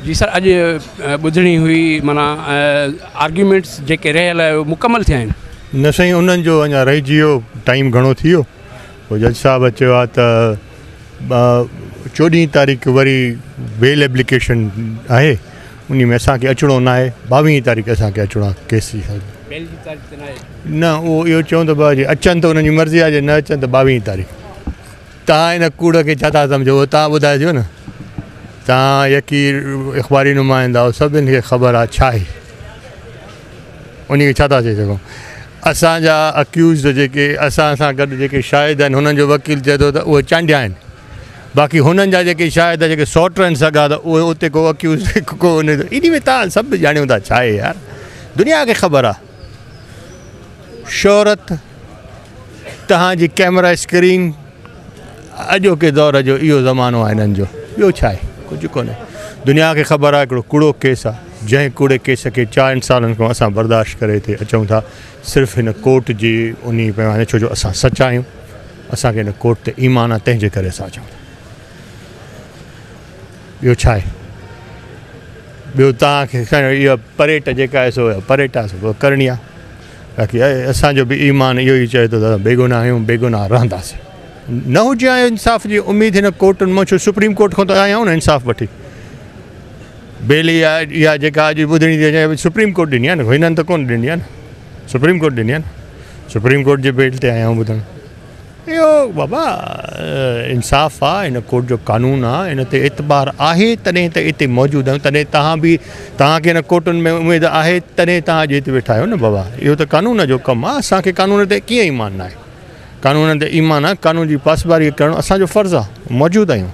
जी sir, अॼु ॿुधणी हुई माना आर्ग्यूमेंट्स जेके रहियल मुकमल थिया आहिनि? न साईं, उन्हनि जो अञा रहिजी वियो, टाइम घणो थी वियो। पोइ जज साहब चयो आहे त 14 तारीख़ वरी बेल एप्लीकेशन आहे, उन में असांखे अचिणो न आहे। 22 तारीख़ असांखे अचिणो आहे केस जी। बेल जी तारीख़ न, उहो इहो चवनि त भाउ जी अचनि त उन्हनि जी मर्ज़ी आहे, जे न अचनि त 22 तारीख़। तव्हां हिन कूड़ खे छा था सम्झो, उहो तव्हां ॿुधाइजो न। तव्हां यकीर अख़बारी नुमाइंदा सभिनि खे ख़बर आहे छा आहे, उन खे छा था चई सघूं। असांजा अक्यूज़ जेके असां सां गॾु जेके शाहिद आहिनि, हुननि जो वकील चए थो त उहे चांडिया आहिनि। बाक़ी हुननि जा जेके शाहिद जेके सौट आहिनि सॻा, त उहे उते को अक्यूज़ को इन में तव्हां सभु ॼाणियूं था छा आहे यार। दुनिया खे ख़बर आहे शोहरत तव्हांजी कैमरा स्क्रीन अॼोके दौर जो इहो ज़मानो आहे हिननि जो, ॿियो छा आहे, कुझु कोन्हे। दुनिया खे ख़बर आहे हिकिड़ो कूड़ो केस आहे, जंहिं कूड़े केस खे 4 सालनि खां असां बर्दाश्त करे हिते अचूं था, सिर्फ़ु हिन कोर्ट जी उन पिया, छो जो असां सचा आहियूं, असांखे हिन कोर्ट ते ईमान आहे, तंहिंजे करे असां अचूं। ॿियो छा आहे? ॿियो तव्हांखे इहा परेड जेका आहे सो परेड आहे, सो करणी आहे। बाक़ी असांजो बि ईमान इहो ई चए थो त बेगुनाह आहियूं, बेगुनाह रहंदासीं। न हुजे आहे इंसाफ़ जी उमेदु हिन कोर्टुनि मां, छो सुप्रीम कोर्ट खां त आया आहियूं न इंसाफ़ वठी। बेल इहा जेका अॼु ॿुधणी थी अचे, सुप्रीम कोर्ट ॾिनी आहे न, हिननि त कोन ॾिनी आहे न, सुप्रीम कोर्ट ॾिनी आहे न। सुप्रीम कोर्ट जे बेल ते आया आहियूं ॿुधणु। इहो बाबा इंसाफ़ आहे, हिन कोर्ट जो कानून आहे, हिन ते एतबार आहे, तॾहिं त हिते मौजूदु आहियूं। तॾहिं तव्हांखे हिन कोर्टुनि में उमेदु आहे, तॾहिं तव्हां अॼु हिते वेठा आहियो न बाबा। इहो त कानून जो कमु आहे। असांखे कानून ते कीअं ईमान न आहे? कानून ते ईमान आहे, कानून जी पासबारी करणु असांजो फ़र्ज़ु आहे, मौजूदु आहियूं।